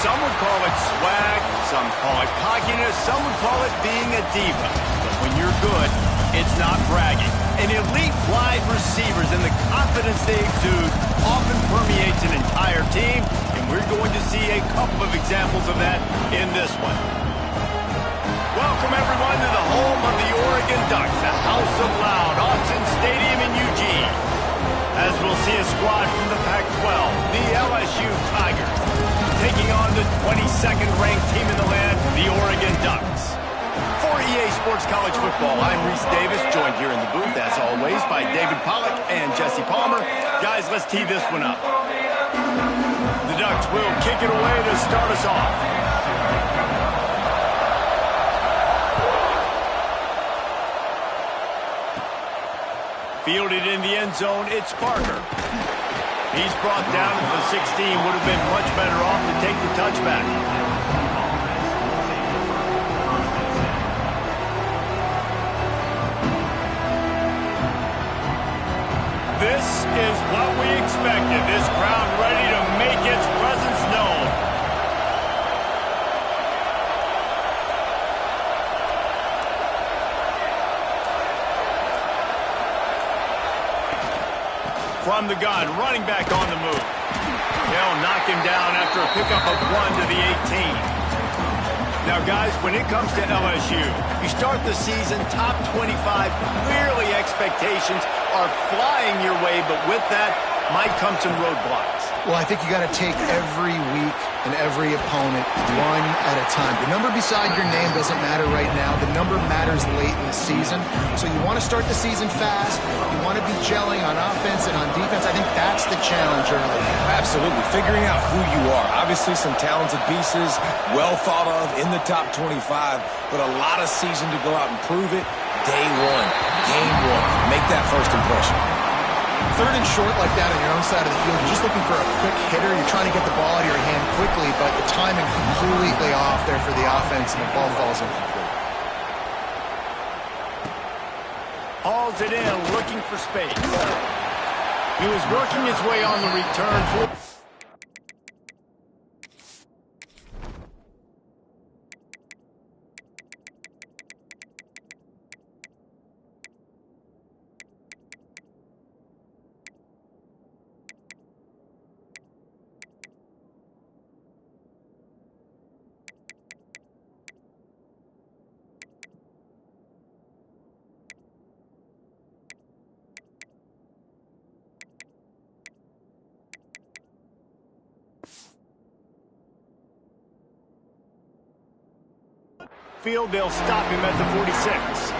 Some would call it swag, some call it cockiness, some would call it being a diva. But when you're good, it's not bragging. And elite wide receivers and the confidence they exude often permeates an entire team, and we're going to see a couple of examples of that in this one. Welcome, everyone, to the home of the Oregon Ducks, the House of Loud, Autzen Stadium in Eugene. As we'll see a squad from the Pac-12, the LSU Tigers, taking on the 22nd ranked team in the land, the Oregon Ducks. For EA Sports College Football, I'm Reese Davis, joined here in the booth, as always, by David Pollack and Jesse Palmer. Guys, let's tee this one up. The Ducks will kick it away to start us off. Fielded in the end zone, it's Parker. He's brought down to the 16, would have been much better off to take the touchback. This is what we expected. This crowd ready to make its presence known. From the gun, running back on the move. They'll knock him down after a pickup of 1 to the 18. Now, guys, when it comes to LSU, you start the season top 25. Clearly, expectations are flying your way, but with that might come some roadblocks. Well, I think you got to take every week and every opponent one at a time. The number beside your name doesn't matter right now. The number matters late in the season. So you want to start the season fast. You want to be gelling on offense and on defense. I think that's the challenge early. Absolutely. Figuring out who you are. Obviously, some talented pieces, well thought of in the top 25, but a lot of season to go out and prove it. Day one, game one. Make that first impression. Third and short like that on your own side of the field, you're just looking for a quick hitter. You're trying to get the ball out of your hand quickly, but the timing completely off there for the offense, and the ball falls incomplete. Hauls it in, looking for space. He was working his way on the return for... Field, they'll stop him at the 46.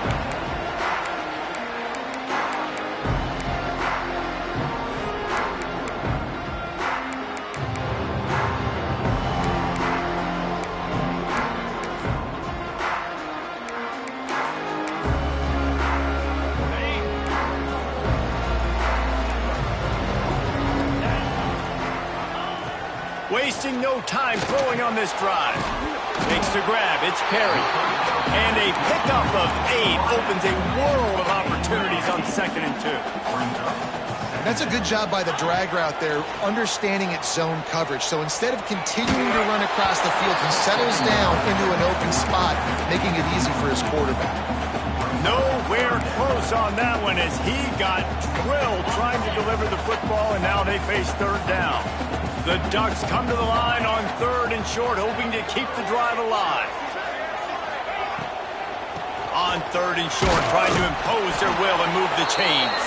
Wasting no time throwing on this drive. Makes the grab, it's Perry. And a pickup of 8 opens a world of opportunities on 2nd and 2. That's a good job by the drag route there, understanding its zone coverage. So instead of continuing to run across the field, he settles down into an open spot, making it easy for his quarterback. Nowhere close on that one as he got drilled trying to deliver the football, and now they face 3rd down. The Ducks come to the line on 3rd and short, hoping to keep the drive alive. On 3rd and short, trying to impose their will and move the chains.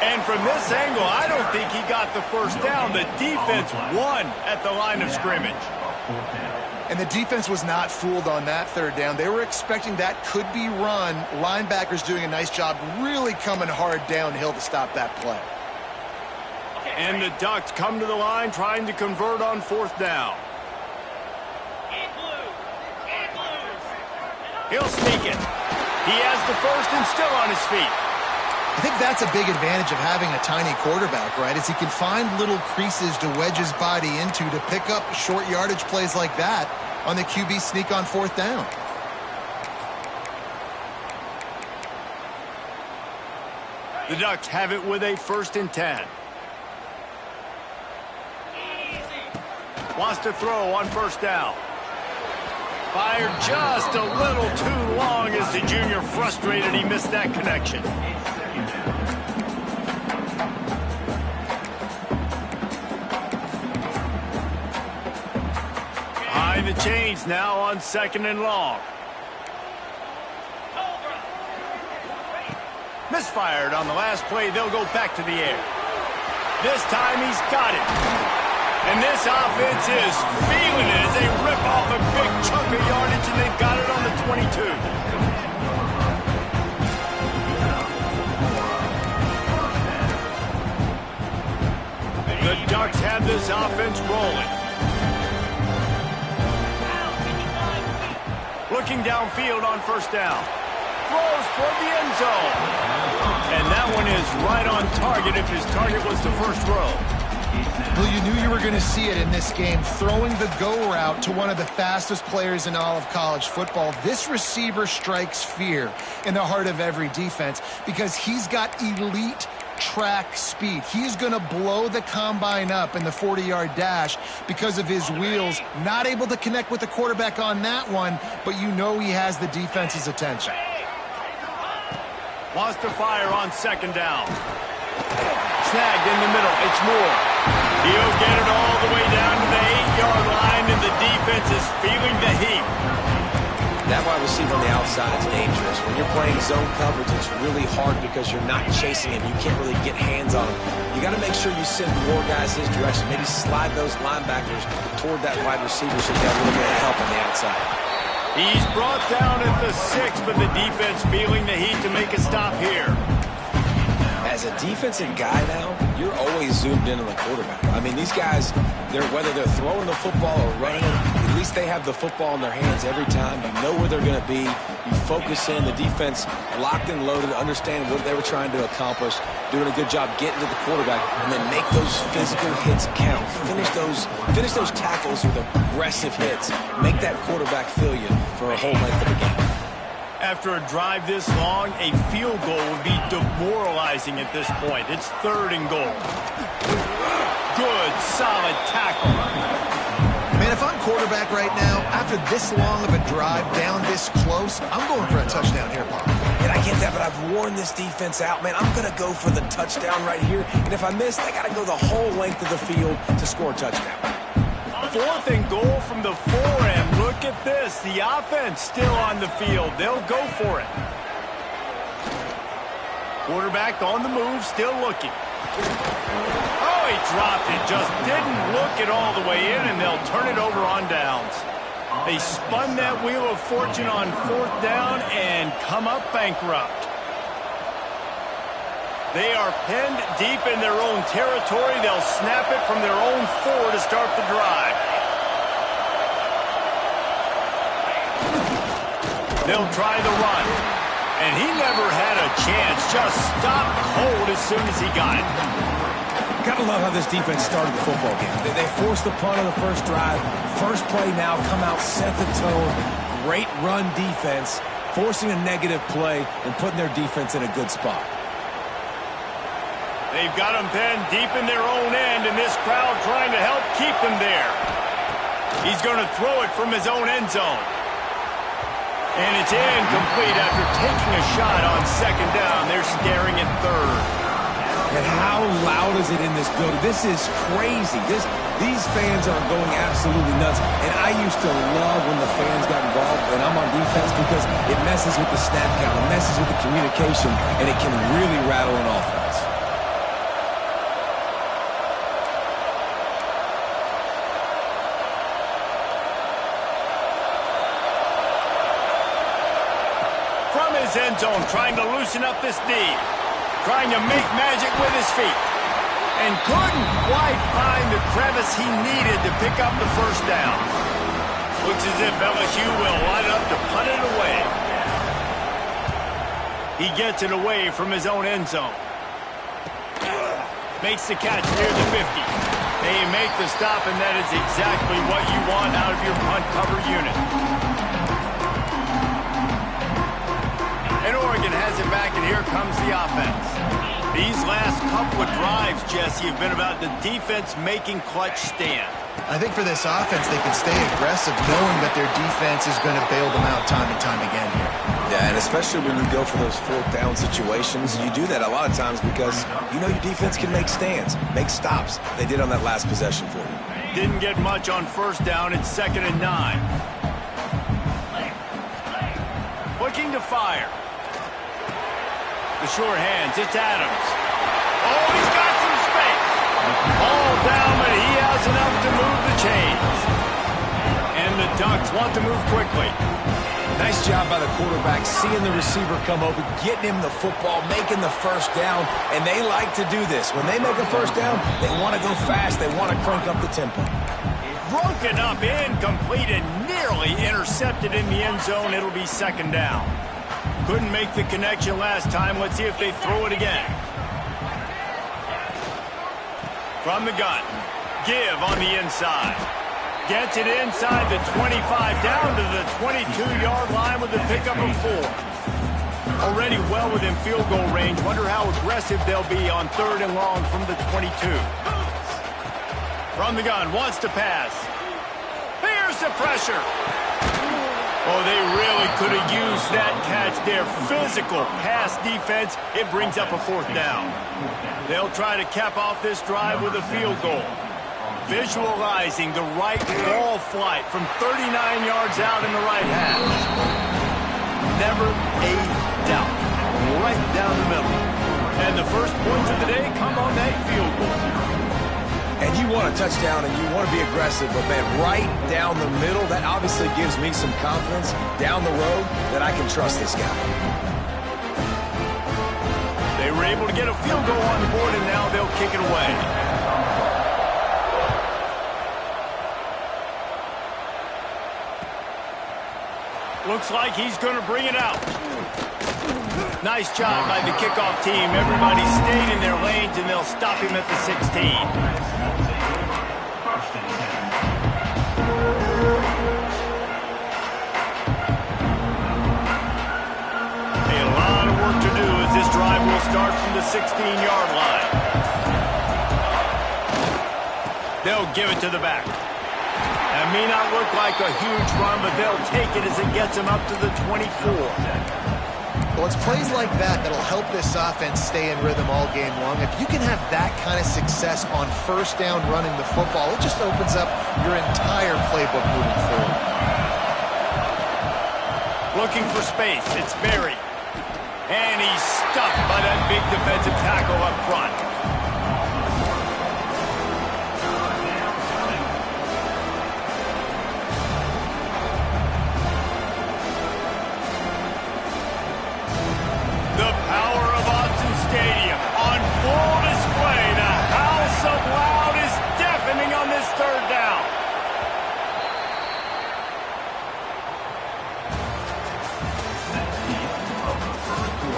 And from this angle, I don't think he got the first down. The defense won at the line of scrimmage. And the defense was not fooled on that 3rd down. They were expecting that could be run. Linebackers doing a nice job really coming hard downhill to stop that play. And the Ducks come to the line trying to convert on 4th down. He'll sneak it. He has the first and still on his feet. I think that's a big advantage of having a tiny quarterback, right? Is he can find little creases to wedge his body into to pick up short yardage plays like that on the QB sneak on 4th down. The Ducks have it with a 1st and 10. Wants to throw on first down. Fired just a little too long as the junior frustrated he missed that connection. Behind the chains now on 2nd and long. Misfired on the last play. They'll go back to the air. This time he's got it. And this offense is feeling it as they rip off a big chunk of yardage, and they've got it on the 22. The Ducks have this offense rolling. Looking downfield on first down. Throws for the end zone. And that one is right on target if his target was the first row. Well, you knew you were going to see it in this game, throwing the go route to one of the fastest players in all of college football. This receiver strikes fear in the heart of every defense because he's got elite track speed. He's going to blow the combine up in the 40-yard dash because of his wheels. Not able to connect with the quarterback on that one, but you know he has the defense's attention. Wants to fire on 2nd down. Snagged in the middle. It's Moore. He'll get it all the way down to the 8-yard line, and the defense is feeling the heat. That wide receiver on the outside is dangerous. When you're playing zone coverage, it's really hard because you're not chasing him. You can't really get hands on him. You got to make sure you send more guys his direction. Maybe slide those linebackers toward that wide receiver so you got a little bit of help on the outside. He's brought down at the 6, but the defense feeling the heat to make a stop here. As a defensive guy now, you're always zoomed in on the quarterback. I mean, these guys, whether they're throwing the football or running it, at least they have the football in their hands every time. You know where they're going to be. You focus in. The defense locked and loaded, understand what they were trying to accomplish, doing a good job getting to the quarterback, and then make those physical hits count. Finish those tackles with aggressive hits. Make that quarterback feel you for a whole length of the game. After a drive this long, a field goal would be demoralizing at this point. It's 3rd and goal. Good, solid tackle. Man, if I'm quarterback right now, after this long of a drive down this close, I'm going for a touchdown here, Pop. And I get that, but I've worn this defense out. Man, I'm going to go for the touchdown right here. And if I miss, I got to go the whole length of the field to score a touchdown. 4th and goal from the 4, and look at this. The offense still on the field. They'll go for it. Quarterback on the move, still looking. Oh, he dropped it. Just didn't look it all the way in, and they'll turn it over on downs. They spun that wheel of fortune on 4th down and come up bankrupt. They are pinned deep in their own territory. They'll snap it from their own 4 to start the drive. They'll try the run. And he never had a chance. Just stopped cold as soon as he got it. Gotta love how this defense started the football game. They forced the punt on the first drive. First play now, come out, set the tone. Great run defense, forcing a negative play and putting their defense in a good spot. They've got them pinned deep in their own end, and this crowd trying to help keep them there. He's going to throw it from his own end zone. And it's incomplete after taking a shot on 2nd down. They're staring at 3rd. And how loud is it in this building? This is crazy. These fans are going absolutely nuts. And I used to love when the fans got involved, and I'm on defense, because it messes with the snap count, it messes with the communication, and it can really rattle an offense. From his end zone, trying to loosen up this D. Trying to make magic with his feet. And couldn't quite find the crevice he needed to pick up the first down. Looks as if LSU will line up to punt it away. He gets it away from his own end zone. Makes the catch near the 50. They make the stop, and that is exactly what you want out of your punt cover unit. And Oregon has it back, and here comes the offense. These last couple of drives, Jesse, have been about the defense making clutch stands. I think for this offense, they can stay aggressive knowing that their defense is going to bail them out time and time again here. Yeah, and especially when you go for those fourth down situations, you do that a lot of times because you know your defense can make stands, make stops. They did on that last possession for you. Didn't get much on first down. It's 2nd and 9. Looking to fire. The sure hands. It's Adams. Oh, he's got some space. Ball down, but he has enough to move the chains. And the Ducks want to move quickly. Nice job by the quarterback, seeing the receiver come open, getting him the football, making the first down, and they like to do this. When they make a first down, they want to go fast. They want to crank up the tempo. Broken up, incomplete, and nearly intercepted in the end zone. It'll be 2nd down. Couldn't make the connection last time. Let's see if they throw it again. From the gun. Give on the inside. Gets it inside the 25, down to the 22-yard line with a pickup of 4. Already well within field goal range. Wonder how aggressive they'll be on 3rd and long from the 22. From the gun, wants to pass. Here's the pressure. Oh, they really could have used that catch there. Physical pass defense. It brings up a 4th down. They'll try to cap off this drive with a field goal. Visualizing the right ball flight from 39 yards out in the right half. Never a doubt. Right down the middle. And the first points of the day come on that field goal. And you want a touchdown and you want to be aggressive, but man, right down the middle, that obviously gives me some confidence down the road that I can trust this guy. They were able to get a field goal on the board, and now they'll kick it away. Looks like he's going to bring it out. Nice job by the kickoff team. Everybody stayed in their lanes, and they'll stop him at the 16. A lot of work to do as this drive will start from the 16-yard line. They'll give it to the back. That may not look like a huge run, but they'll take it as it gets them up to the 24. Well, it's plays like that that'll help this offense stay in rhythm all game long. If you can have that kind of success on first down running the football, it just opens up your entire playbook moving forward. Looking for space. It's Berry. And he's stuffed by that big defensive tackle up front. The power of Autzen Stadium on full display. The house of loud is deafening on this 3rd down.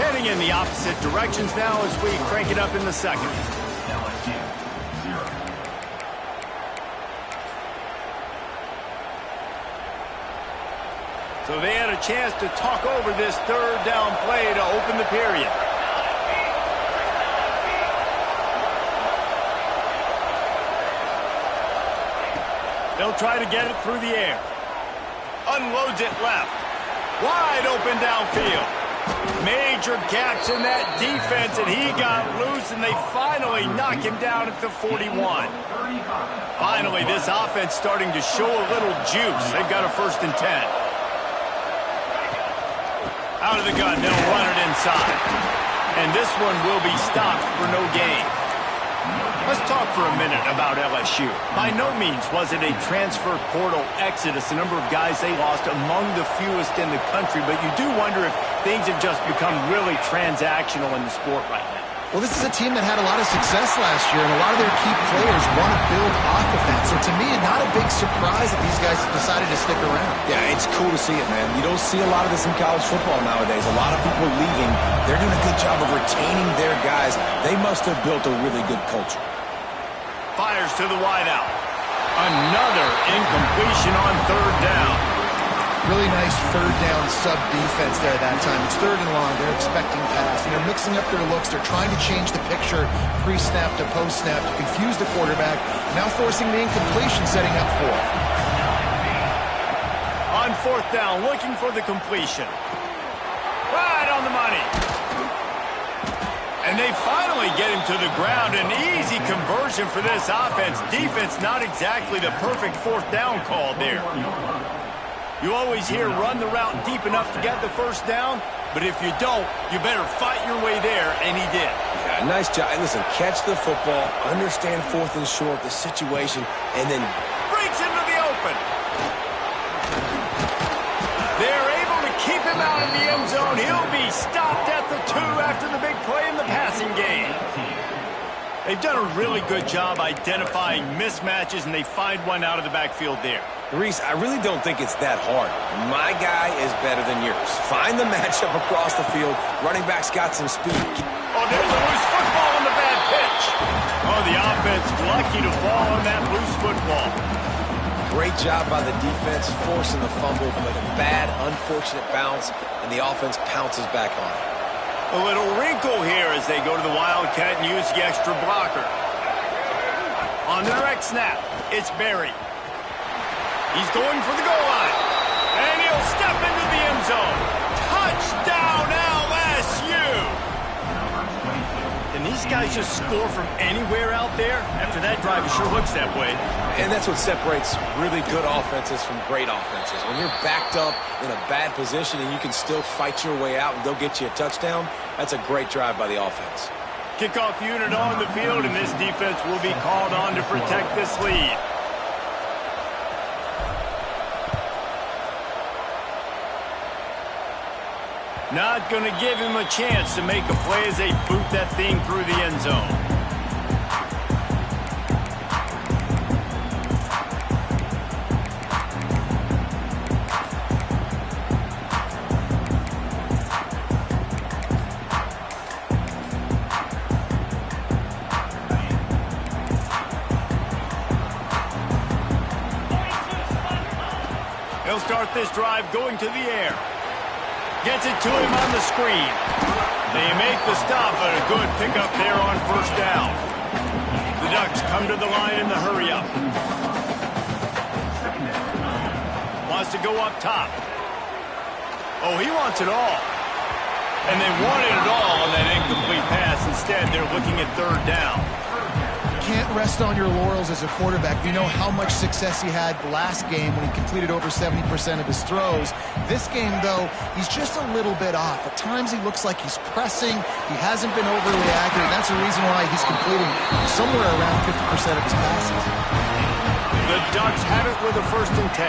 Heading in the opposite directions now as we crank it up in the 2nd. So they had a chance to talk over this 3rd down play to open the period. They'll try to get it through the air. Unloads it left. Wide open downfield. Major gaps in that defense, and he got loose, and they finally knock him down at the 41. Finally, this offense starting to show a little juice. They've got a 1st and 10. Out of the gun, they'll run it inside. And this one will be stopped for no gain. Let's talk for a minute about LSU. By no means was it a transfer portal exodus. The number of guys they lost among the fewest in the country, but you do wonder if things have just become really transactional in the sport right now. Well, this is a team that had a lot of success last year, and a lot of their key players want to build off of that. So to me, not a big surprise that these guys decided to stick around. Yeah, it's cool to see it, man. You don't see a lot of this in college football nowadays. A lot of people leaving. They're doing a good job of retaining their guys. They must have built a really good culture. Fires to the wideout. Another incompletion on 3rd down. Really nice third down sub defense there that time. It's third and long. They're expecting pass, and they're mixing up their looks. They're trying to change the picture pre-snap to post-snap to confuse the quarterback, now forcing the incompletion, setting up fourth. On fourth down, looking for the completion. Right on the money. And they finally get him to the ground. An easy conversion for this offense. Defense, not exactly the perfect fourth down call there. You always hear run the route deep enough to get the first down, but if you don't, you better fight your way there, and he did. Yeah, nice job. And listen, catch the football, understand fourth and short, the situation, and then breaks into the open. They're able to keep him out in the end zone. He'll be stopped at the 2 after the big play in the passing game. They've done a really good job identifying mismatches, and they find one out of the backfield there. Reese, I really don't think it's that hard. My guy is better than yours. Find the matchup across the field. Running back's got some speed. Oh, there's a loose football on the bad pitch. Oh, the offense lucky to fall on that loose football. Great job by the defense, forcing the fumble, but a bad, unfortunate bounce, and the offense pounces back on it. A little wrinkle here as they go to the Wildcat and use the extra blocker. On the direct snap, it's Berry. He's going for the goal line. And he'll step into the end zone. Touchdown, LSU! Can these guys just score from anywhere out there? After that drive, it sure looks that way. And that's what separates really good offenses from great offenses. When you're backed up in a bad position and you can still fight your way out and they'll get you a touchdown, that's a great drive by the offense. Kickoff unit on the field, and this defense will be called on to protect this lead. Not going to give him a chance to make a play as they boot that thing through the end zone. He'll start this drive going to the air. Gets it to him on the screen. They make the stop, but a good pickup there on first down. The Ducks come to the line in the hurry-up. Wants to go up top. Oh, he wants it all. And they wanted it all on that incomplete pass. Instead, they're looking at third down. Can't rest on your laurels as a quarterback. You know how much success he had last game when he completed over 70% of his throws. This game, though, he's just a little bit off. At times he looks like he's pressing. He hasn't been overly accurate. That's the reason why he's completing somewhere around 50% of his passes. The Ducks have it with a 1st and 10.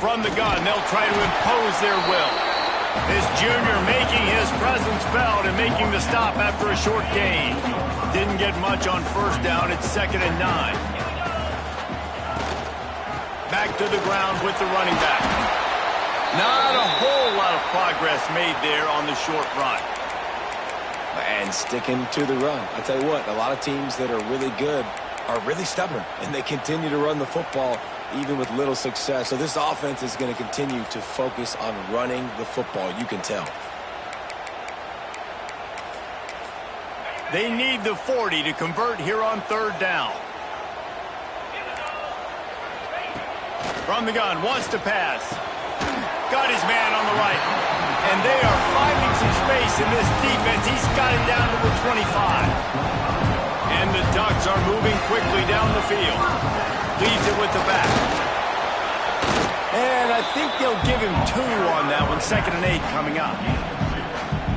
From the gun, they'll try to impose their will. This junior making his presence felt and making the stop after a short gain. Didn't get much on first down. It's 2nd and 9. Back to the ground with the running back. Not a whole lot of progress made there on the short run. And sticking to the run. I tell you what, a lot of teams that are really good are really stubborn, and they continue to run the football even with little success. So this offense is going to continue to focus on running the football, you can tell. They need the 40 to convert here on third down. From the gun, wants to pass. Got his man on the right. And they are finding some space in this defense. He's got it down to the 25. And the Ducks are moving quickly down the field. Leaves it with the back. And I think they'll give him 2 on that one. 2nd and 8 coming up.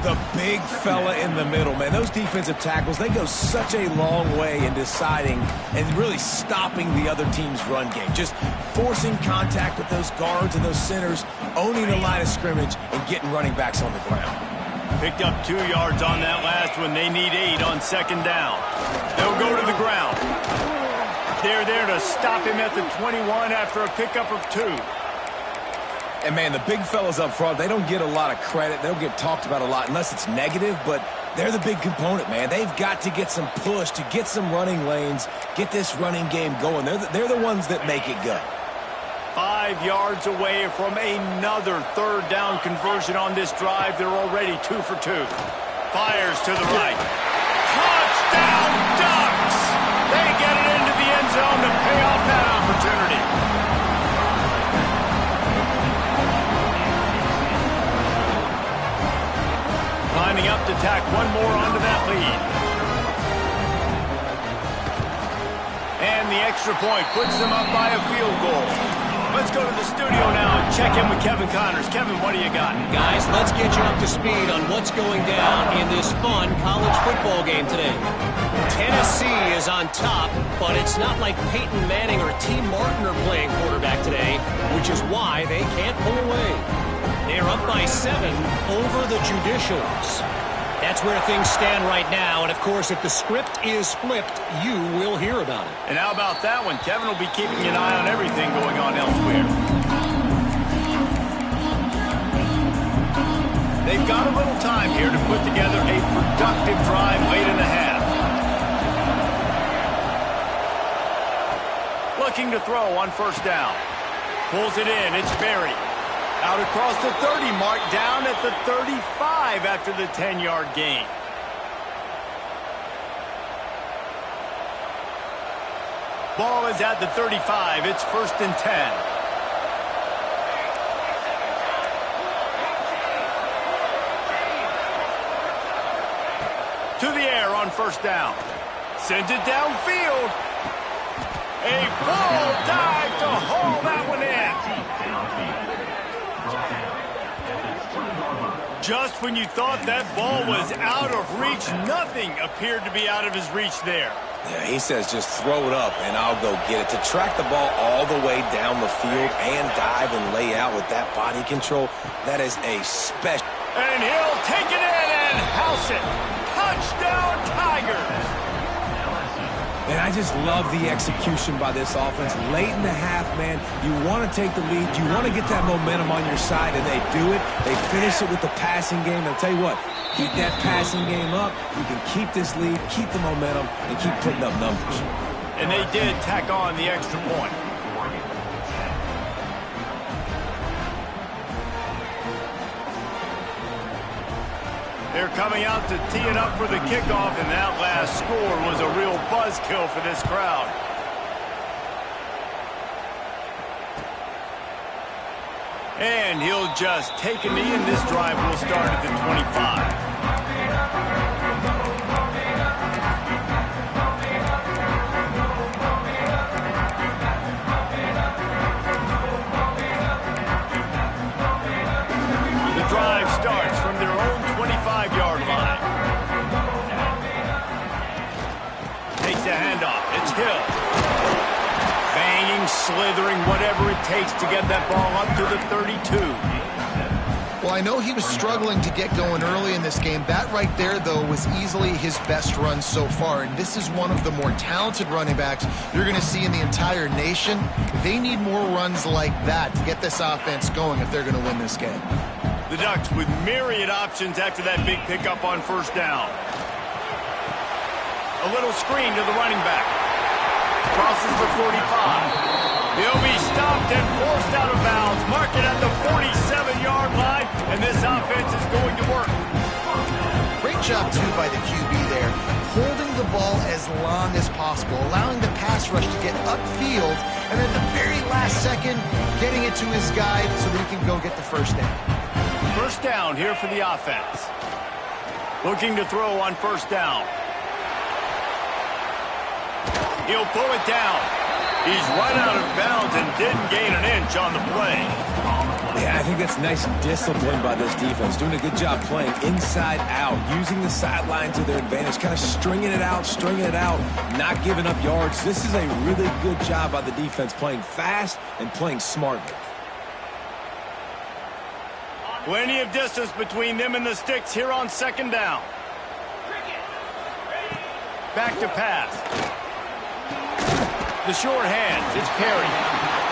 The big fella in the middle, man. Those defensive tackles, they go such a long way in deciding and really stopping the other team's run game. Just forcing contact with those guards and those centers, owning the line of scrimmage, and getting running backs on the ground. Picked up 2 yards on that last one. They need 8 on 2nd down. They'll go to the ground. They're there to stop him at the 21 after a pickup of 2. And, man, the big fellas up front, they don't get a lot of credit. They don't get talked about a lot unless it's negative, but they're the big component, man. They've got to get some push, to get some running lanes, get this running game going. They're the ones that make it go. 5 yards away from another third down conversion on this drive. They're already 2 for 2. Fires to the right. Touchdown Ducks! They get it into the end zone to pay off that opportunity. Lining up to tack one more onto that lead. And the extra point puts them up by a field goal. Let's go to the studio now and check in with Kevin Connors. Kevin, what do you got? Guys, let's get you up to speed on what's going down in this fun college football game today. Tennessee is on top, but it's not like Peyton Manning or T. Martin are playing quarterback today, which is why they can't pull away. They're up by 7 over the Judicials. That's where things stand right now, and of course, if the script is flipped, you will hear about it. And how about that one? Kevin will be keeping an eye on everything going on elsewhere. They've got a little time here to put together a productive drive late in the half. Looking to throw on first down. Pulls it in. It's Berry. Out across the 30 mark, down at the 35 after the 10-yard gain. Ball is at the 35. It's 1st and 10. To the air on first down. Sends it downfield. A full dive to haul that one in. Just when you thought that ball was out of reach, nothing appeared to be out of his reach there. Yeah, he says just throw it up and I'll go get it. To track the ball all the way down the field and dive and lay out with that body control, that is a special. And he'll take it in and house it. Touchdown Tigers! And I just love the execution by this offense. Late in the half, man, you want to take the lead. You want to get that momentum on your side, and they do it. They finish it with the passing game. I'll tell you what, keep that passing game up. You can keep this lead, keep the momentum, and keep putting up numbers. And they did tack on the extra point. They're coming out to tee it up for the kickoff, and that last score was a real buzzkill for this crowd. And he'll just take a knee, and this drive will start at the 25. The drive starts from their own 25-yard line. Takes the handoff. It's Hill. Banging, slithering, whatever it takes to get that ball up to the 32. Well, I know he was struggling to get going early in this game. That right there, though, was easily his best run so far. And this is one of the more talented running backs you're going to see in the entire nation. They need more runs like that to get this offense going if they're going to win this game. The Ducks with myriad options after that big pickup on first down. A little screen to the running back. Crosses the 45. He'll be stopped and forced out of bounds. Mark it at the 47-yard line, and this offense is going to work. Great job, too, by the QB there. Holding the ball as long as possible, allowing the pass rush to get upfield, and at the very last second, getting it to his guy so that he can go get the first down. First down here for the offense. Looking to throw on first down. He'll pull it down. He's right out of bounds and didn't gain an inch on the play. Yeah, I think that's nice discipline by this defense. Doing a good job playing inside out, using the sideline to their advantage, kind of stringing it out, not giving up yards. This is a really good job by the defense, playing fast and playing smartly. Plenty of distance between them and the sticks here on second down. Back to pass. The short hands, it's Perry.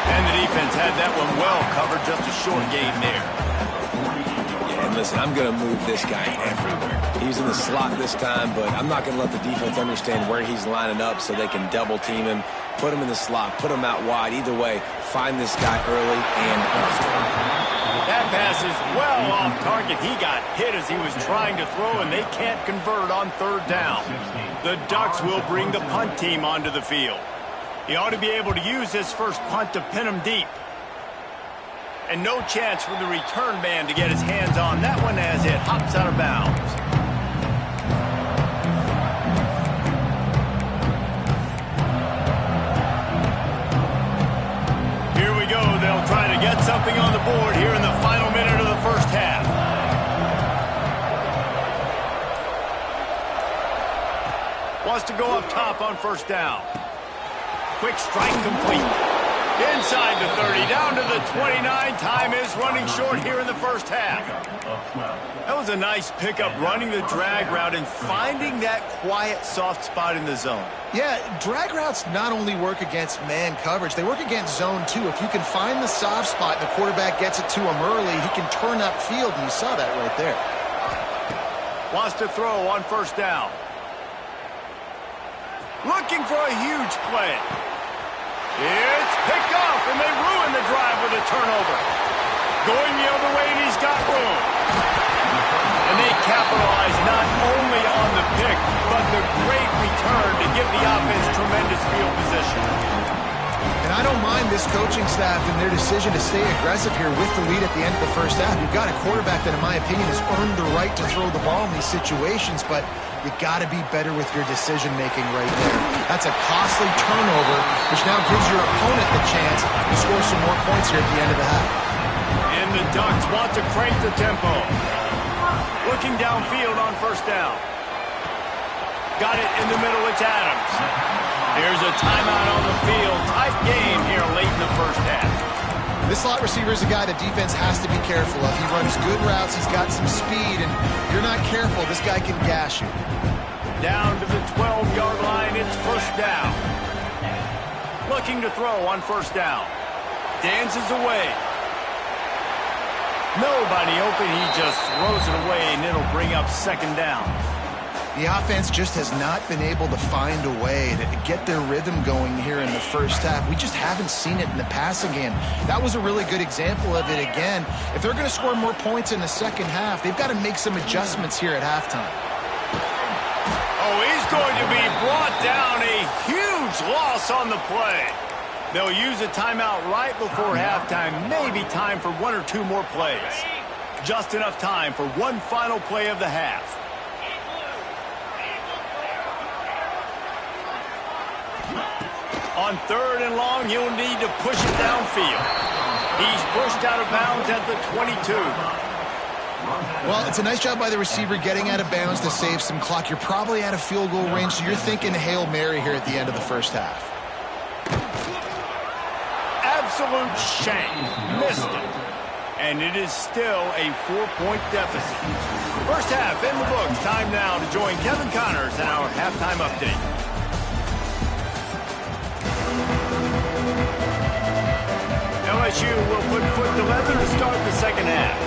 And the defense had that one well covered, just a short gain there. Yeah, and listen, I'm going to move this guy everywhere. He's in the slot this time, but I'm not going to let the defense understand where he's lining up so they can double team him, put him in the slot, put him out wide. Either way, find this guy early and often. That pass is well off target. He got hit as he was trying to throw, and they can't convert on third down. The Ducks will bring the punt team onto the field. He ought to be able to use his first punt to pin him deep. And no chance for the return man to get his hands on that one as it hops out of bounds. Here we go. They'll try to get something on the board here in the final minute of the first half. Wants to go up top on first down. Quick strike complete. Inside the 30, down to the 29. Time is running short here in the first half. That was a nice pickup, running the drag route and finding that quiet, soft spot in the zone. Yeah, drag routes not only work against man coverage, they work against zone too. If you can find the soft spot and the quarterback gets it to him early, he can turn upfield, and you saw that right there. Wants to throw on first down. Looking for a huge play. It's picked off, and they ruin the drive with a turnover. Going the other way, and he's got room. And they capitalize not only on the pick, but the great return to give the offense tremendous field position. And I don't mind this coaching staff and their decision to stay aggressive here with the lead at the end of the first half. You've got a quarterback that, in my opinion, has earned the right to throw the ball in these situations, but you got to be better with your decision-making right there. That's a costly turnover, which now gives your opponent the chance to score some more points here at the end of the half. And the Ducks want to crank the tempo. Looking downfield on first down. Got it in the middle, it's Adams. There's a timeout on the field. Tight game here late in the first half. This slot receiver is a guy the defense has to be careful of. He runs good routes, he's got some speed, and if you're not careful, this guy can gash you. Down to the 12-yard line, it's first down. Looking to throw on first down. Dances away. Nobody open, he just throws it away, and it'll bring up second down. The offense just has not been able to find a way to get their rhythm going here in the first half. We just haven't seen it in the passing game. That was a really good example of it again. If they're going to score more points in the second half, they've got to make some adjustments here at halftime. Oh, he's going to be brought down. A huge loss on the play. They'll use a timeout right before halftime. Maybe time for one or two more plays. Just enough time for one final play of the half. On third and long, he'll need to push it downfield. He's pushed out of bounds at the 22. Well, it's a nice job by the receiver getting out of bounds to save some clock. You're probably out of field goal range, so you're thinking Hail Mary here at the end of the first half. Absolute shame. Missed it. And it is still a 4-point deficit. First half in the books. Time now to join Kevin Connors in our halftime update. LSU will put foot to leather to start the second half.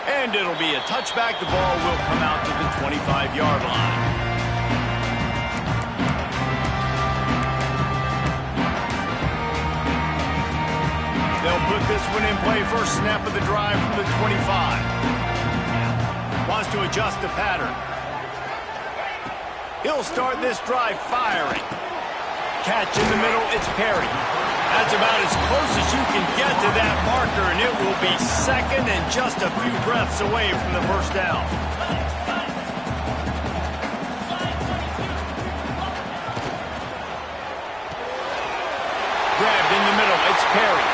And it'll be a touchback. The ball will come out to the 25-yard line. They'll put this one in play. First snap of the drive from the 25. Wants to adjust the pattern. He'll start this drive firing. Catch in the middle, it's Perry. That's about as close as you can get to that marker, and it will be second and just a few breaths away from the first down. Grabbed in the middle, it's Perry.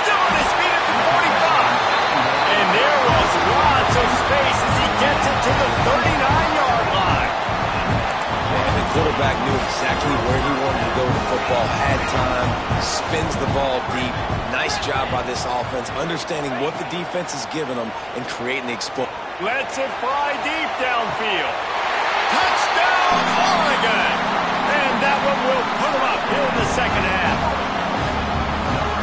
Still on his feet at the 45. And there was lots of space as he gets it to the 39-yard line. And the quarterback knew exactly where he wanted to go with the football, had time, spins the ball deep. Nice job by this offense, understanding what the defense is giving them and creating the explosion. Lets it fly deep downfield. Touchdown, Oregon! And that one will put them up here in the second half.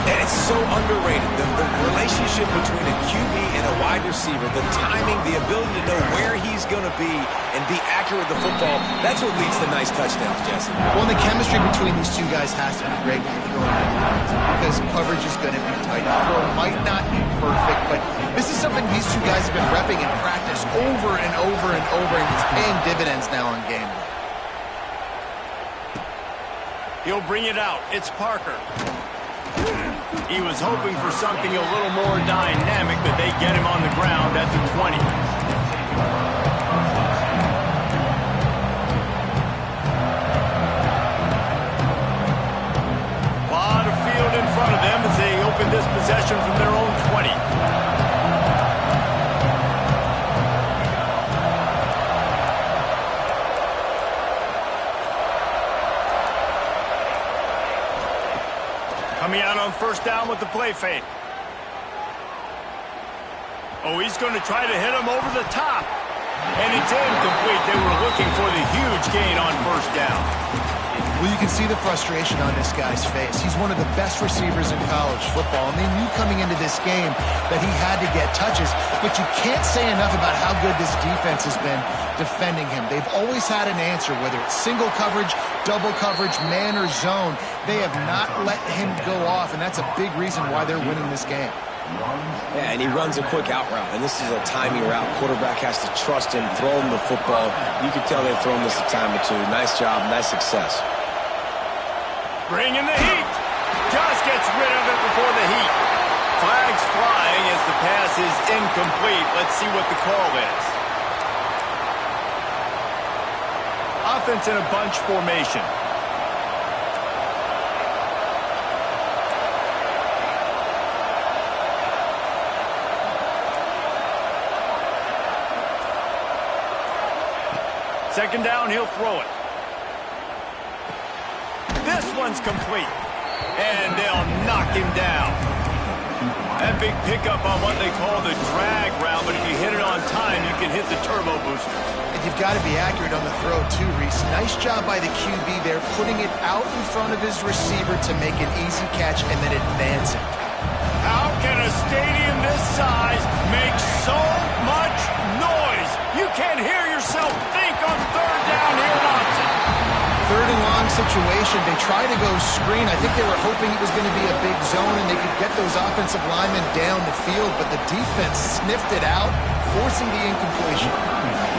And it's so underrated. The relationship between a QB and a wide receiver, the timing, the ability to know where he's going to be and be accurate with the football, that's what leads to nice touchdowns, Jesse. Well, the chemistry between these two guys has to be great when you're throwing it because coverage is going to be tight. The throw might not be perfect, but this is something these two guys have been repping in practice over and over and over, and it's paying dividends now in game day. He'll bring it out. It's Parker. He was hoping for something a little more dynamic, but they get him on the ground at the 20. A lot of field in front of them as they open this possession from their own 20. Coming out on first down with the play fake. Oh, he's going to try to hit him over the top. And it's incomplete. They were looking for the huge gain on first down. Well, you can see the frustration on this guy's face. He's one of the best receivers in college football, and they knew coming into this game that he had to get touches, but you can't say enough about how good this defense has been defending him. They've always had an answer, whether it's single coverage, double coverage, man or zone. They have not let him go off, and that's a big reason why they're winning this game. Yeah, and he runs a quick out route, and this is a timing route. Quarterback has to trust him, throw him the football. You can tell they've thrown this a time or two. Nice job, nice success. Bring in the heat. Just gets rid of it before the heat. Flags flying as the pass is incomplete. Let's see what the call is. Offense in a bunch formation. Second down, he'll throw it. This one's complete. And they'll knock him down. That big pickup on what they call the drag route, but if you hit it on time, you can hit the turbo booster. And you've got to be accurate on the throw too, Reese. Nice job by the QB there, putting it out in front of his receiver to make an easy catch and then advance it. How can a stadium this size make so much noise? You can't hear yourself think on third down here in Austin. Third and long situation. They try to go screen. I think they were hoping it was going to be a big zone and they could get those offensive linemen down the field, but the defense sniffed it out, forcing the incompletion.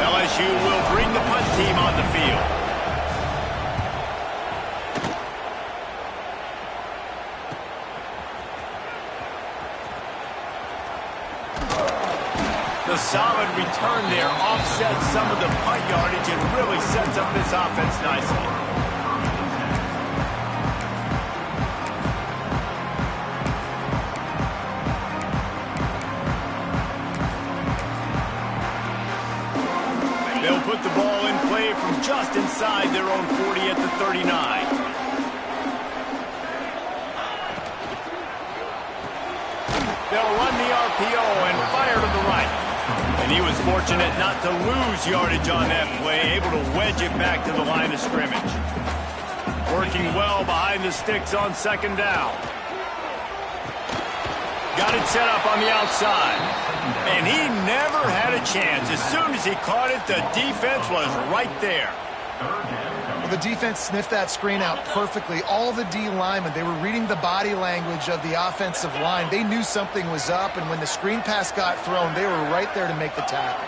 LSU will bring the punt team on the field. The solid return there offsets some of the punt yardage and really sets up this offense nicely. They'll put the ball in play from just inside their own 40 at the 39. They'll run the RPO and fire to the right. And he was fortunate not to lose yardage on that play, able to wedge it back to the line of scrimmage. Working well behind the sticks on second down. Got it set up on the outside. And he never had a chance. As soon as he caught it, the defense was right there. Well, the defense sniffed that screen out perfectly. All the D linemen, they were reading the body language of the offensive line. They knew something was up, and when the screen pass got thrown, they were right there to make the tackle.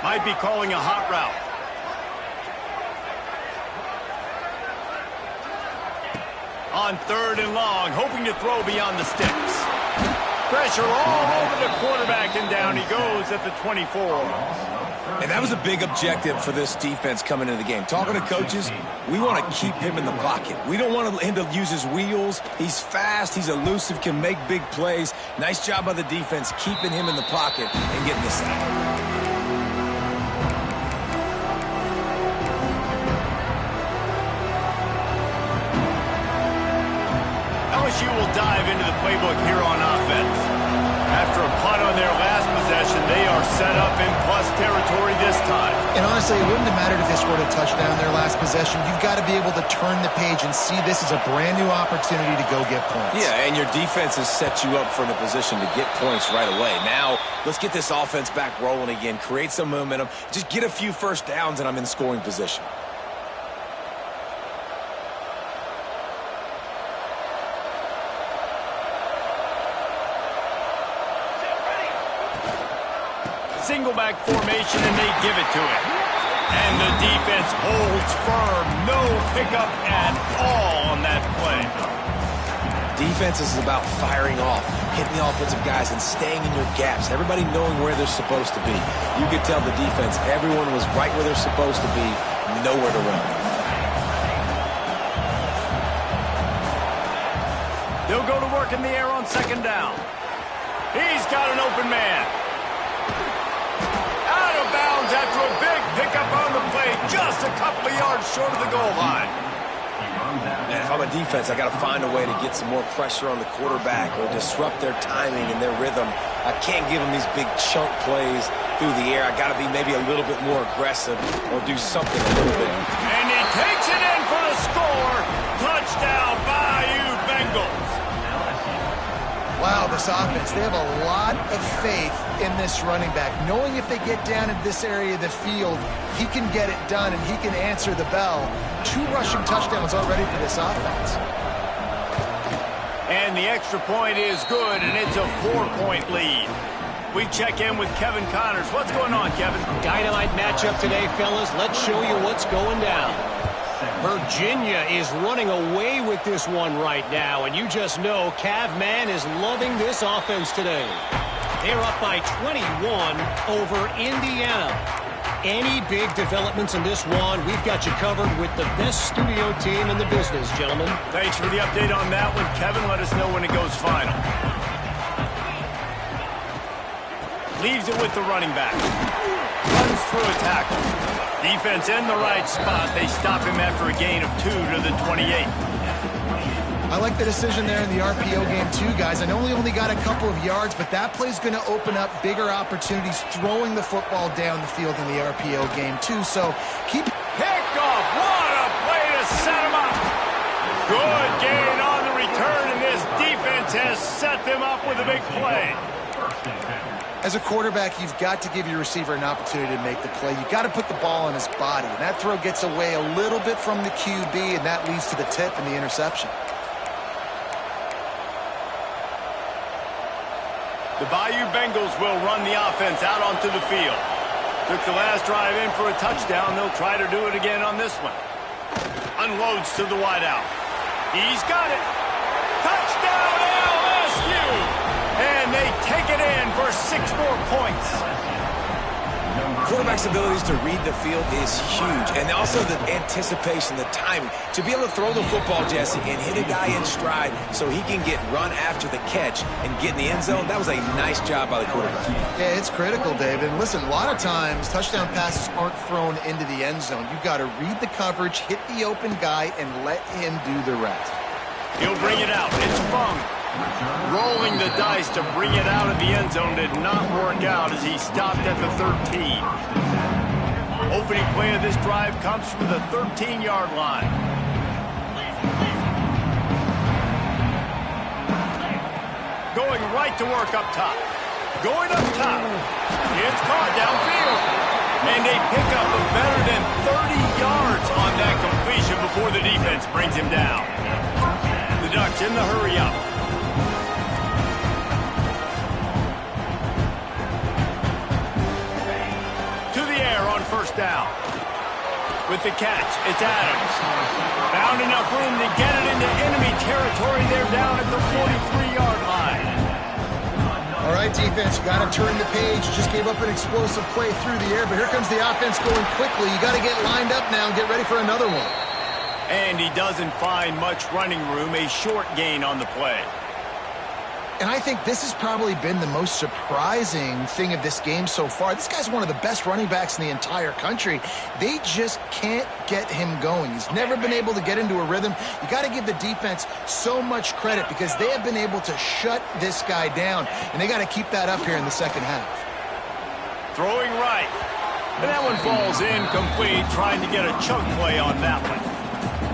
Might be calling a hot route. On third and long, hoping to throw beyond the sticks. Pressure all over the quarterback, and down he goes at the 24. And that was a big objective for this defense coming into the game. Talking to coaches, we want to keep him in the pocket. We don't want him to use his wheels. He's fast, he's elusive, can make big plays. Nice job by the defense keeping him in the pocket and getting the sack. LSU will dive into the playbook here on offense. After a punt on their last possession, possession. They are set up in plus territory this time. And honestly, it wouldn't have mattered if they scored a touchdown their last possession. You've got to be able to turn the page and see this as a brand new opportunity to go get points. Yeah, and your defense has set you up for the position to get points right away. Now, let's get this offense back rolling again. Create some momentum. Just get a few first downs, and I'm in scoring position. Single back formation, and they give it to him. And the defense holds firm. No pickup at all on that play. Defense is about firing off, hitting the offensive guys, and staying in your gaps. Everybody knowing where they're supposed to be. You could tell the defense, everyone was right where they're supposed to be, nowhere to run. They'll go to work in the air on second down. He's got an open man. Out of bounds after a big pickup on the play, just a couple of yards short of the goal line. And if I'm a defense, I got to find a way to get some more pressure on the quarterback or disrupt their timing and their rhythm. I can't give them these big chunk plays through the air. I got to be maybe a little bit more aggressive or do something a little bit. And he takes it in for the score. Touchdown, Bayou Bengals. Wow, this offense, they have a lot of faith in this running back, knowing if they get down in this area of the field, he can get it done and he can answer the bell. 2 rushing touchdowns already for this offense. And the extra point is good, and it's a 4-point lead. We check in with Kevin Connors. What's going on, Kevin? Dynamite matchup today, fellas. Let's show you what's going down. Virginia is running away with this one right now, and you just know Cav Man is loving this offense today. They're up by 21 over Indiana. Any big developments in this one, we've got you covered with the best studio team in the business, gentlemen. Thanks for the update on that one, Kevin. Let us know when it goes final. Leaves it with the running back. Runs through a tackle. Defense in the right spot. They stop him after a gain of 2 to the 28. I like the decision there in the RPO game too, guys. I know he only got a couple of yards, but that play's going to open up bigger opportunities throwing the football down the field in the RPO game too. So keep... Picked off. What a play to set him up. Good gain on the return, and this defense has set them up with a big play. As a quarterback, you've got to give your receiver an opportunity to make the play. You've got to put the ball on his body. And that throw gets away a little bit from the QB, and that leads to the tip and the interception. The Bayou Bengals will run the offense out onto the field. Took the last drive in for a touchdown. They'll try to do it again on this one. Unloads to the wideout. He's got it. Touchdown, LSU! And they take it in for 6 more points. Quarterback's abilities to read the field is huge. And also the anticipation, the timing. To be able to throw the football, Jesse, and hit a guy in stride so he can get run after the catch and get in the end zone, that was a nice job by the quarterback. Yeah, it's critical, David. And listen, a lot of times touchdown passes aren't thrown into the end zone. You've got to read the coverage, hit the open guy, and let him do the rest. He'll bring it out. It's Fung. Rolling the dice to bring it out of the end zone did not work out as he stopped at the 13. Opening play of this drive comes from the 13-yard line. Going right to work up top. Going up top. It's caught downfield. And they pick up a better than 30 yards on that completion before the defense brings him down. The Ducks in the hurry up. First down. With the catch, it's Adams. Found enough room to get it into enemy territory. They're down at the 43-yard line. All right, defense, you got to turn the page. You just gave up an explosive play through the air, but here comes the offense going quickly. You got to get lined up now and get ready for another one. And he doesn't find much running room. A short gain on the play. And I think this has probably been the most surprising thing of this game so far. This guy's one of the best running backs in the entire country. They just can't get him going. He's never been able to get into a rhythm. You got to give the defense so much credit because they have been able to shut this guy down, and they got to keep that up here in the second half. throwing right. And that one falls incomplete, trying to get a chunk play on that one.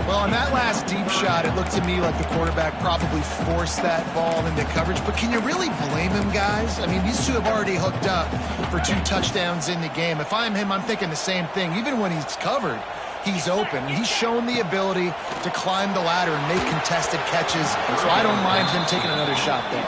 Well, on that last deep shot, it looked to me like the quarterback probably forced that ball into coverage. But can you really blame him, guys? I mean, these two have already hooked up for 2 touchdowns in the game. If I'm him, I'm thinking the same thing. Even when he's covered, he's open. He's shown the ability to climb the ladder and make contested catches. So I don't mind him taking another shot there.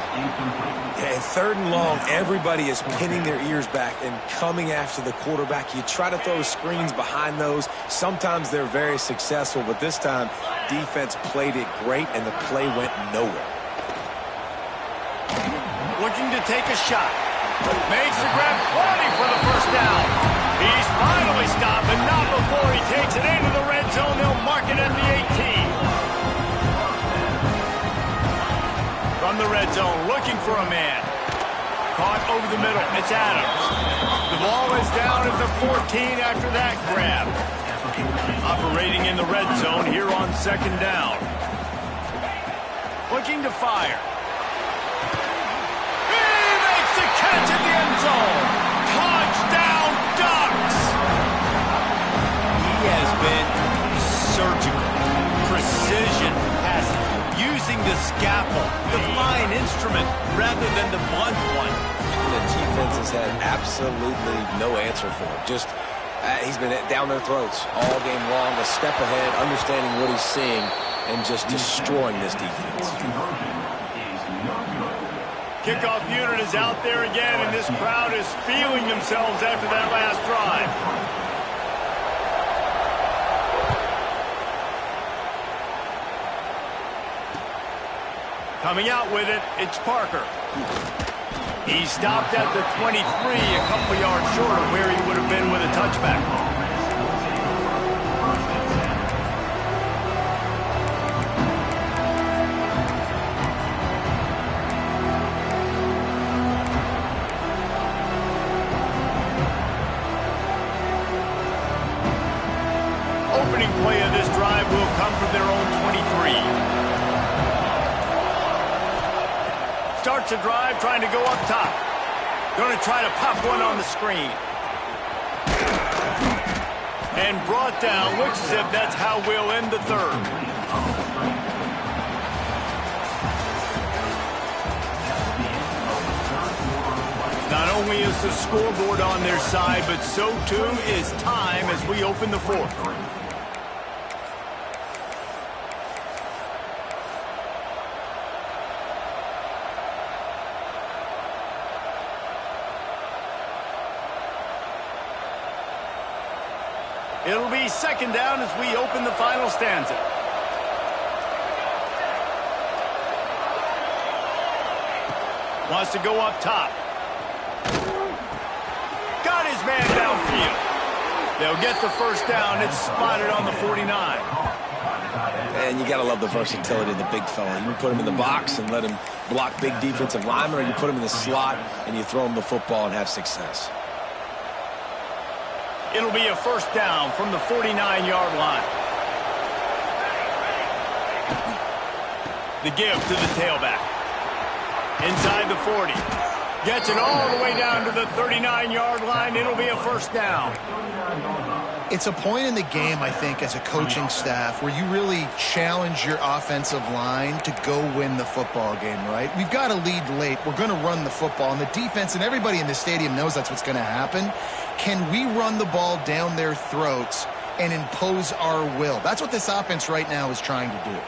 Yeah, 3rd and long, everybody is pinning their ears back and coming after the quarterback. You try to throw screens behind those. Sometimes they're very successful, but this time, defense played it great, and the play went nowhere. Looking to take a shot. Makes the grab, plenty for the first down. He's finally stopped, but not before he takes it into the red zone. They'll mark it at the 18. From the red zone, looking for a man. Caught over the middle. It's Adams. The ball is down at the 14 after that grab. Operating in the red zone here on 2nd down. Looking to fire. He makes the catch in the end zone. Touchdown, Ducks! He has been surgical. Precision passing. Using the scalpel, the fine instrument, rather than the blunt one. And the defense has had absolutely no answer for it. Just, he's been down their throats all game long, a step ahead, understanding what he's seeing, and just destroying this defense. Kickoff unit is out there again, and this crowd is feeling themselves after that last drive. Coming out with it, it's Parker. He stopped at the 23, a couple yards short of where he would have been with a touchback. Opening play of this drive will come from their own 23. Starts a drive trying to go up top. Going to try to pop one on the screen. And brought down. Looks as if that's how we'll end the 3rd. Not only is the scoreboard on their side, but so too is time as we open the 4th. It'll be 2nd down as we open the final stanza. Wants to go up top. Got his man downfield. They'll get the first down. It's spotted on the 49. And you got to love the versatility of the big fella. You can put him in the box and let him block big defensive linemen, or you put him in the slot and you throw him the football and have success. It'll be a first down from the 49-yard line. The give to the tailback. Inside the 40. Gets it all the way down to the 39-yard line. It'll be a first down. It's a point in the game, I think, as a coaching staff where you really challenge your offensive line to go win the football game, right? We've got to lead late. We're going to run the football, and the defense and everybody in the stadium knows that's what's going to happen. Can we run the ball down their throats and impose our will? That's what this offense right now is trying to do.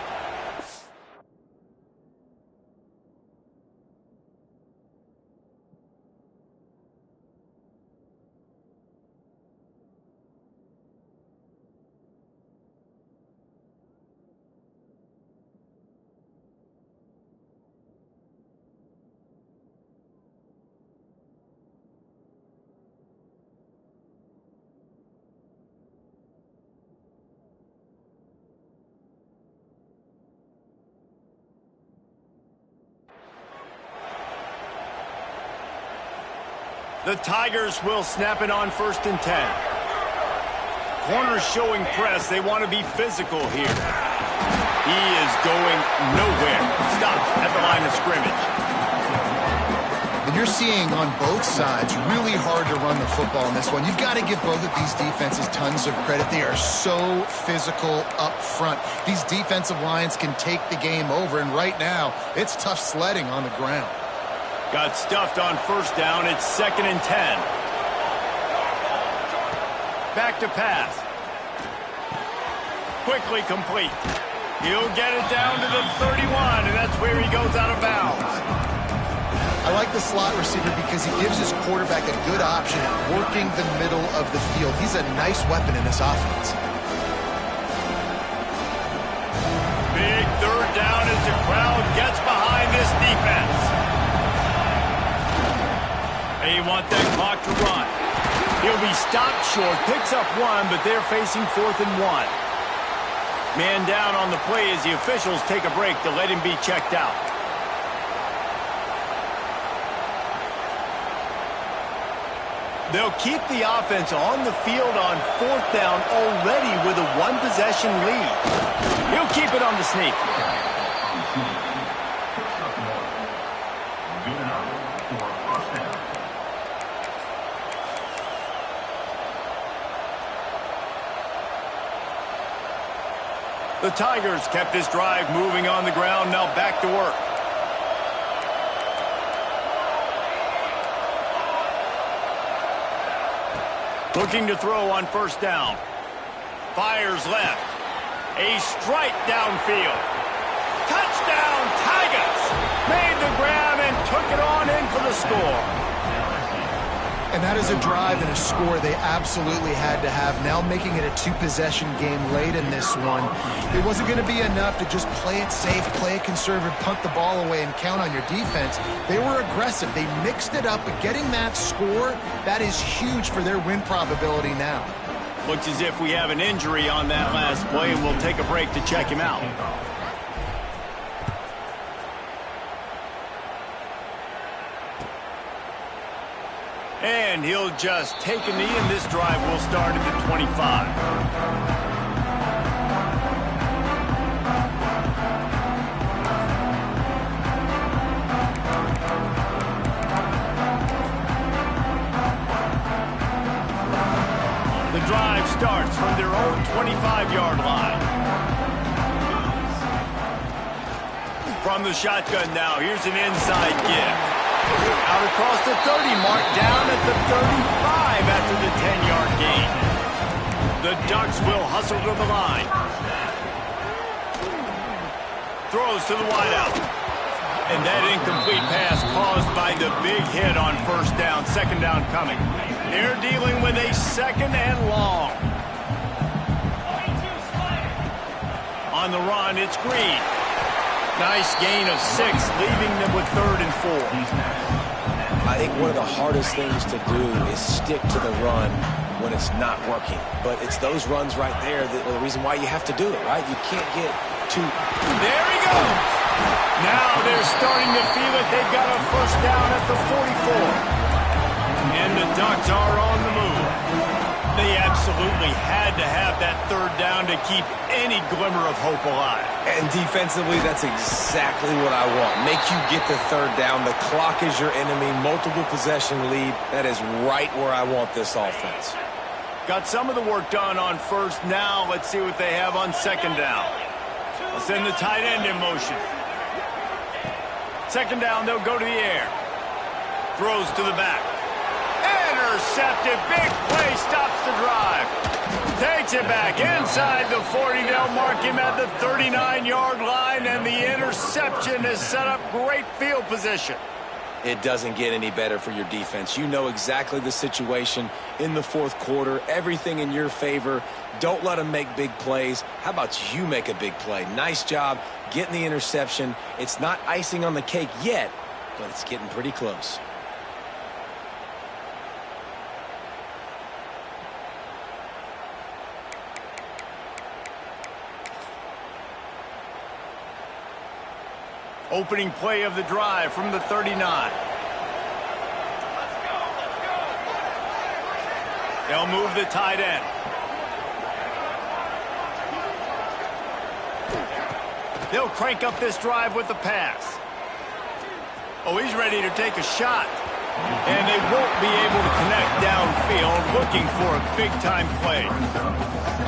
The Tigers will snap it on 1st and 10. Corners showing press. They want to be physical here. He is going nowhere. Stopped at the line of scrimmage. And you're seeing on both sides really hard to run the football in this one. You've got to give both of these defenses tons of credit. They are so physical up front. These defensive lines can take the game over, and right now, it's tough sledding on the ground. Got stuffed on first down. It's 2nd and 10. Back to pass. Quickly complete. He'll get it down to the 31, and that's where he goes out of bounds. I like the slot receiver because he gives his quarterback a good option at working the middle of the field. He's a nice weapon in this offense. Big 3rd down as the crowd gets behind this defense. They want that clock to run. He'll be stopped short, picks up 1, but they're facing 4th and 1. Man down on the play as the officials take a break to let him be checked out. They'll keep the offense on the field on 4th down already with a 1-possession lead. He'll keep it on the sneak. The Tigers kept this drive moving on the ground, now back to work. Looking to throw on first down. Fires left. A strike downfield. Touchdown, Tigers! Made the grab and took it on in for the score. And that is a drive and a score they absolutely had to have. Now making it a 2-possession game late in this one. It wasn't going to be enough to just play it safe, play it conservative, punt the ball away, and count on your defense. They were aggressive. They mixed it up, but getting that score, that is huge for their win probability now. Looks as if we have an injury on that last play, and we'll take a break to check him out. And he'll just take a knee, and this drive will start at the 25. The drive starts from their own 25-yard line. From the shotgun now, here's an inside give. Out across the 30 mark, down at the 35 after the 10-yard gain. The Ducks will hustle to the line. Throws to the wideout. And that incomplete pass caused by the big hit on first down. 2nd down coming. They're dealing with a 2nd and long. On the run, it's Green. Nice gain of 6, leaving them with 3rd and 4. I think one of the hardest things to do is stick to the run when it's not working. But it's those runs right there that are the reason why you have to do it, right? You can't get too... There he goes! Now they're starting to feel it. They've got a first down at the 44. And the Ducks are on the move. They absolutely had to have that 3rd down to keep any glimmer of hope alive. And defensively, that's exactly what I want. Make you get the 3rd down. The clock is your enemy. Multiple possession lead. That is right where I want this offense. Got some of the work done on first. Now let's see what they have on 2nd down. They'll send the tight end in motion. 2nd down, they'll go to the air. Throws to the back. Intercepted. Big play stops the drive. Takes it back inside the 40. They'll mark him at the 39-yard line, and the interception has set up great field position. It doesn't get any better for your defense. You know exactly the situation in the 4th quarter. Everything in your favor. Don't let them make big plays. How about you make a big play? Nice job getting the interception. It's not icing on the cake yet, but it's getting pretty close. Opening play of the drive from the 39. They'll move the tight end. They'll crank up this drive with the pass. Oh, he's ready to take a shot. And they won't be able to connect downfield, looking for a big-time play.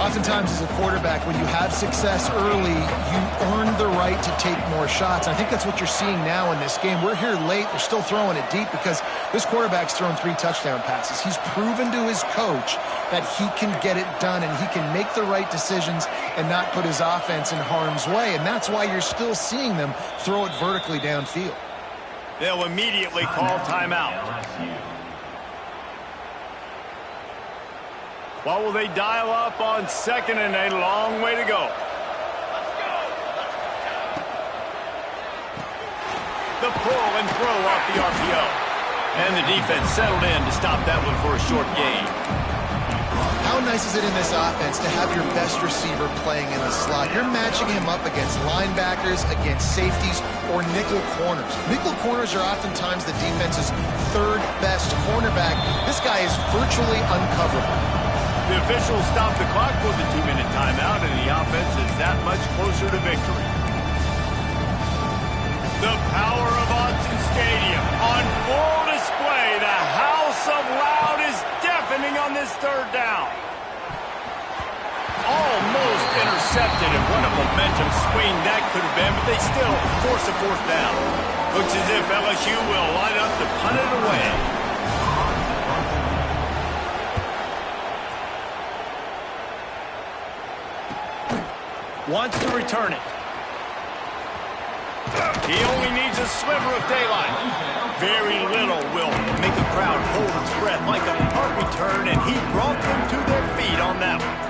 Oftentimes as a quarterback, when you have success early, you earn the right to take more shots. I think that's what you're seeing now in this game. We're here late. They're still throwing it deep because this quarterback's thrown 3 touchdown passes. He's proven to his coach that he can get it done and he can make the right decisions and not put his offense in harm's way. And that's why you're still seeing them throw it vertically downfield. They'll immediately call timeout. What will they dial up on second and a long way to go? The pull and throw off the RPO. And the defense settled in to stop that one for a short gain. How nice is it in this offense to have your best receiver playing in the slot? You're matching him up against linebackers, against safeties, or nickel corners. Nickel corners are oftentimes the defense's 3rd best cornerback. This guy is virtually uncoverable. The officials stop the clock for the 2-minute timeout, and the offense is that much closer to victory. The power of Autzen Stadium on full display. The house of loud is deafening on this 3rd down. Almost intercepted, and what a momentum swing that could have been, but they still force a 4th down. Looks as if LSU will line up to punt it away. Wants to return it. He only needs a sliver of daylight. Very little will make a crowd hold its breath like a punt return, and he brought them to their feet on that one.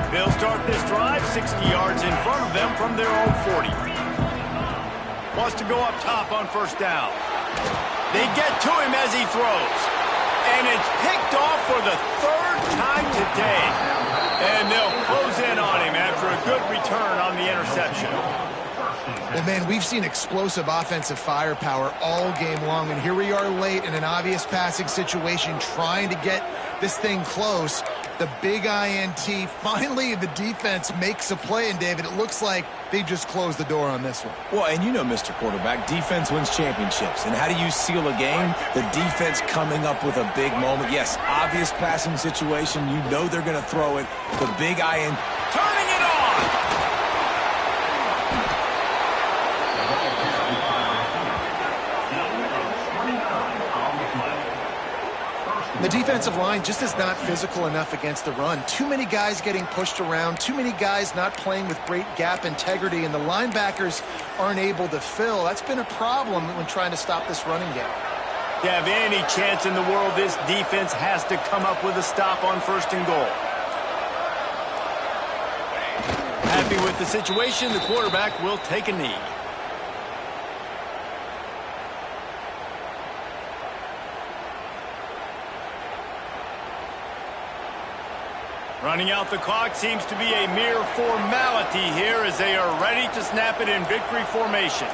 They'll start this drive 60 yards in front of them from their own 40. Wants to go up top on 1st down. They get to him as he throws. And it's picked off for the 3rd time today. And they'll close in on him after a good return on the interception. Well, man, we've seen explosive offensive firepower all game long, and here we are late in an obvious passing situation trying to get this thing close. The big INT. Finally, the defense makes a play, and David, it looks like they just closed the door on this one. Well, and you know, Mr. Quarterback, defense wins championships. And how do you seal a game? The defense coming up with a big moment. Yes, obvious passing situation. You know they're going to throw it. The big INT. Turning it on! The defensive line just is not physical enough against the run. Too many guys getting pushed around, too many guys not playing with great gap integrity, and the linebackers aren't able to fill. That's been a problem when trying to stop this running game. To have any chance in the world, this defense has to come up with a stop on 1st and goal. Happy with the situation, the quarterback will take a knee. Running out the clock seems to be a mere formality here as they are ready to snap it in victory formation.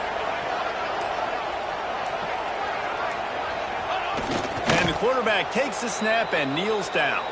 And the quarterback takes the snap and kneels down.